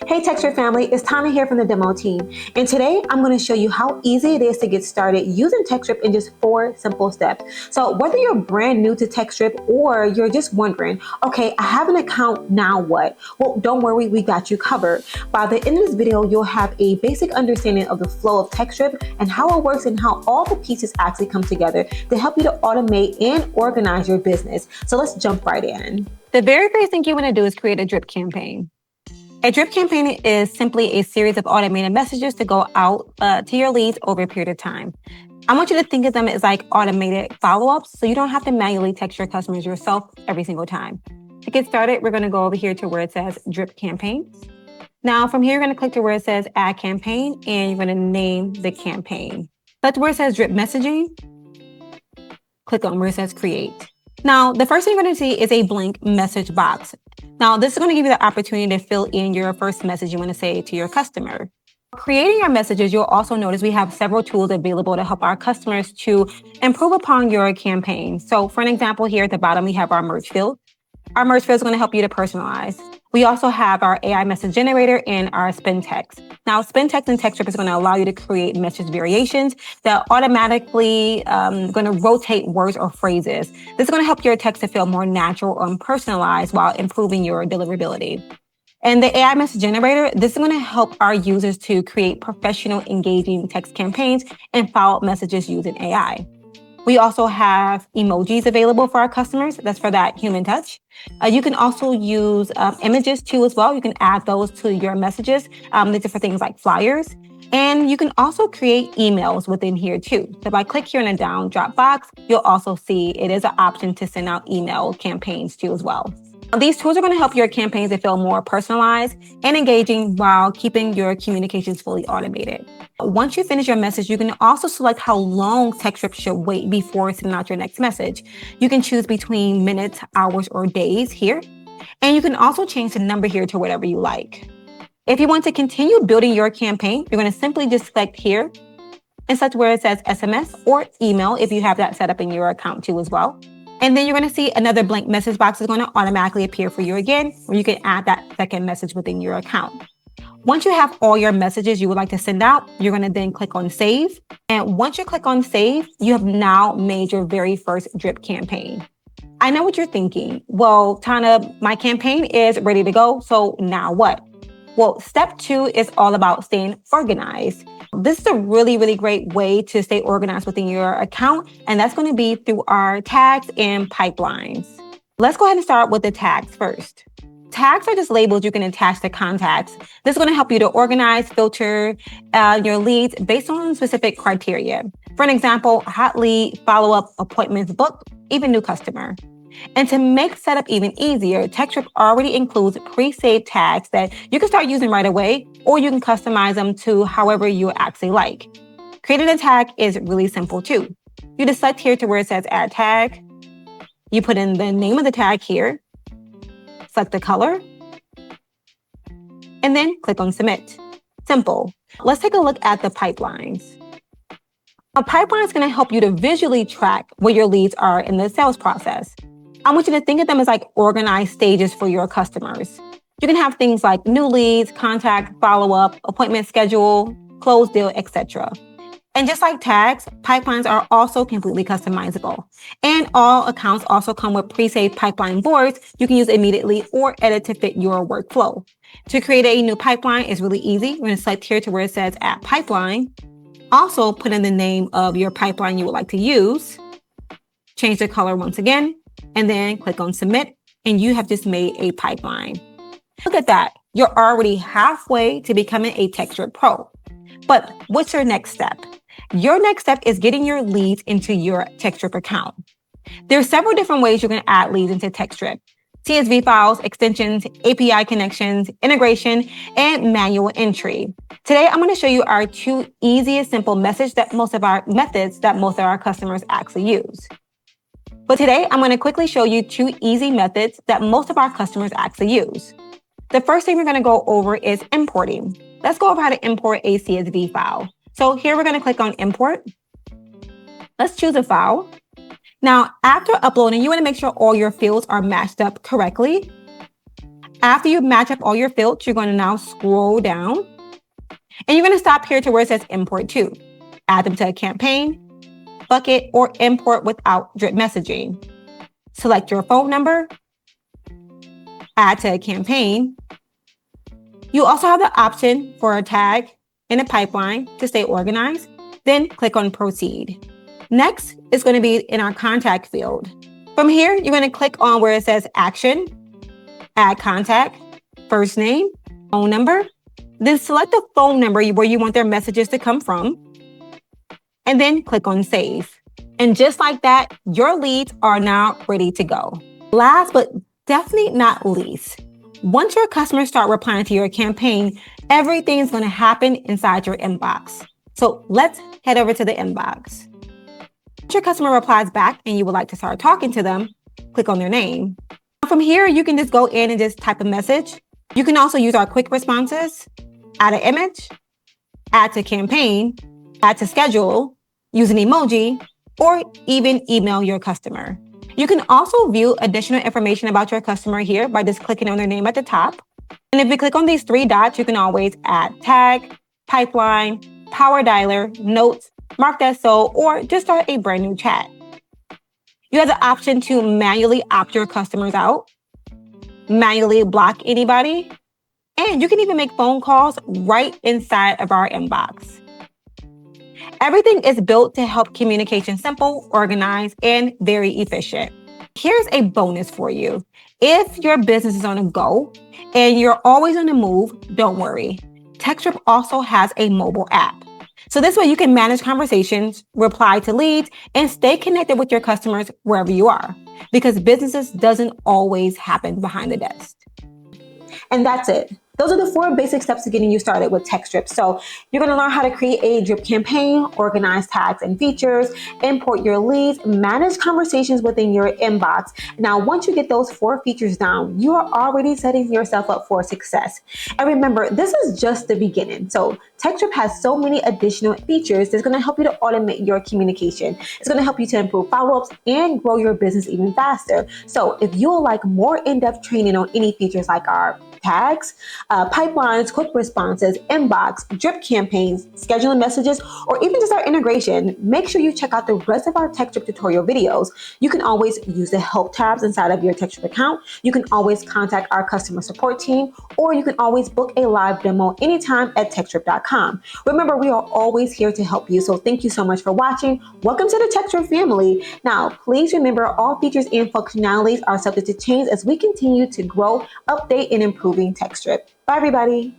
Hey Textdrip family, it's Tana here from the demo team. And today I'm going to show you how easy it is to get started using Textdrip in just 4 simple steps. So whether you're brand new to Textdrip or you're just wondering, okay, I have an account, now what? Well, don't worry, we got you covered. By the end of this video, you'll have a basic understanding of the flow of Textdrip and how it works and how all the pieces actually come together to help you to automate and organize your business. So let's jump right in. The very first thing you want to do is create a drip campaign. A drip campaign is simply a series of automated messages to go out to your leads over a period of time. I want you to think of them as like automated follow-ups, so you don't have to manually text your customers yourself every single time. To get started, we're going to go over here to where it says drip campaigns. Now, from here, you're going to click to where it says add campaign, and you're going to name the campaign. That's where it says drip messaging. Click on where it says create. Now, the first thing you're going to see is a blank message box. Now, this is going to give you the opportunity to fill in your first message you want to say to your customer. Creating your messages, you'll also notice we have several tools available to help our customers to improve upon your campaign. So for an example, here at the bottom, we have our merge field. Our merge field is going to help you to personalize. We also have our AI message generator and our spin text. Now, spin text and Textdrip is going to allow you to create message variations that automatically going to rotate words or phrases. This is going to help your text to feel more natural and personalized while improving your deliverability. And the AI message generator, this is going to help our users to create professional, engaging text campaigns and follow-up messages using AI. We also have emojis available for our customers. That's for that human touch. You can also use images too as well. You can add those to your messages. These are for things like flyers. And you can also create emails within here too. So if I click here in the down drop box, you'll also see it is an option to send out email campaigns too as well. These tools are going to help your campaigns to feel more personalized and engaging while keeping your communications fully automated. Once you finish your message, you can also select how long Textdrip should wait before sending out your next message. You can choose between minutes, hours, or days here. And you can also change the number here to whatever you like. If you want to continue building your campaign, you're going to simply just select here and select where it says SMS or email if you have that set up in your account too as well. And then you're going to see another blank message box is going to automatically appear for you again, where you can add that second message within your account. Once you have all your messages you would like to send out, you're going to then click on save. And once you click on save, you have now made your very first drip campaign. I know what you're thinking. Well, Tana, my campaign is ready to go. So now what? Well, step 2 is all about staying organized. This is a really, really great way to stay organized within your account, and that's going to be through our tags and pipelines. Let's go ahead and start with the tags first. Tags are just labels you can attach to contacts. This is going to help you to organize, filter your leads based on specific criteria. For an example, hot lead, follow-up, appointments booked, even new customer. And to make setup even easier, Textdrip already includes pre-saved tags that you can start using right away, or you can customize them to however you actually like. Creating a tag is really simple too. You just select here to where it says add tag. You put in the name of the tag here, select the color, and then click on submit. Simple. Let's take a look at the pipelines. A pipeline is going to help you to visually track where your leads are in the sales process. I want you to think of them as like organized stages for your customers. You can have things like new leads, contact, follow-up, appointment schedule, close deal, etc. And just like tags, pipelines are also completely customizable. And all accounts also come with pre-saved pipeline boards you can use immediately or edit to fit your workflow. To create a new pipeline is really easy. We're going to select here to where it says add pipeline. Also put in the name of your pipeline you would like to use. Change the color once again. And then click on submit, and you have just made a pipeline. Look at that. You're already halfway to becoming a Textdrip Pro. But what's your next step? Your next step is getting your leads into your Textdrip account. There are several different ways you can add leads into Textdrip: CSV files, extensions, API connections, integration, and manual entry. Today, I'm going to show you our 2 easiest, simple methods that most of our customers actually use. But today, I'm going to quickly show you 2 easy methods that most of our customers actually use. The first thing we're going to go over is importing. Let's go over how to import a CSV file. So here we're going to click on import. Let's choose a file. Now, after uploading, you want to make sure all your fields are matched up correctly. After you match up all your fields, you're going to now scroll down and you're going to stop here to where it says import to. Add them to a campaign, bucket, or import without drip messaging. Select your phone number, add to a campaign. You also have the option for a tag and a pipeline to stay organized. Then click on proceed. Next is going to be in our contact field. From here, you're going to click on where it says action, add contact, first name, phone number, then select the phone number where you want their messages to come from, and then click on save. And just like that, your leads are now ready to go. Last but definitely not least, once your customers start replying to your campaign, everything's going to happen inside your inbox. So let's head over to the inbox. Once your customer replies back and you would like to start talking to them, click on their name. From here, you can just go in and just type a message. You can also use our quick responses, add an image, add to campaign, add to schedule, use an emoji, or even email your customer. You can also view additional information about your customer here by just clicking on their name at the top. And if you click on these three dots, you can always add tag, pipeline, power dialer, notes, mark that so, or just start a brand new chat. You have the option to manually opt your customers out, manually block anybody, and you can even make phone calls right inside of our inbox. Everything is built to help communication simple, organized, and very efficient. Here's a bonus for you. If your business is on a go and you're always on the move, don't worry. Textdrip also has a mobile app. So this way you can manage conversations, reply to leads, and stay connected with your customers wherever you are, because businesses doesn't always happen behind the desk. And that's it. Those are the 4 basic steps to getting you started with Textdrip. So you're going to learn how to create a drip campaign, organize tags and features, import your leads, manage conversations within your inbox. Now, once you get those 4 features down, you are already setting yourself up for success. And remember, this is just the beginning. So Textdrip has so many additional features that's going to help you to automate your communication. It's going to help you to improve follow-ups and grow your business even faster. So if you would like more in-depth training on any features like our tags, pipelines, quick responses, inbox, drip campaigns, scheduling messages, or even just our integration, make sure you check out the rest of our Textdrip tutorial videos. You can always use the help tabs inside of your Textdrip account. You can always contact our customer support team, or you can always book a live demo anytime at textdrip.com. Remember, we are always here to help you. So thank you so much for watching. Welcome to the Textdrip family. Now, please remember all features and functionalities are subject to change as we continue to grow, update, and improving Textdrip. Bye, everybody.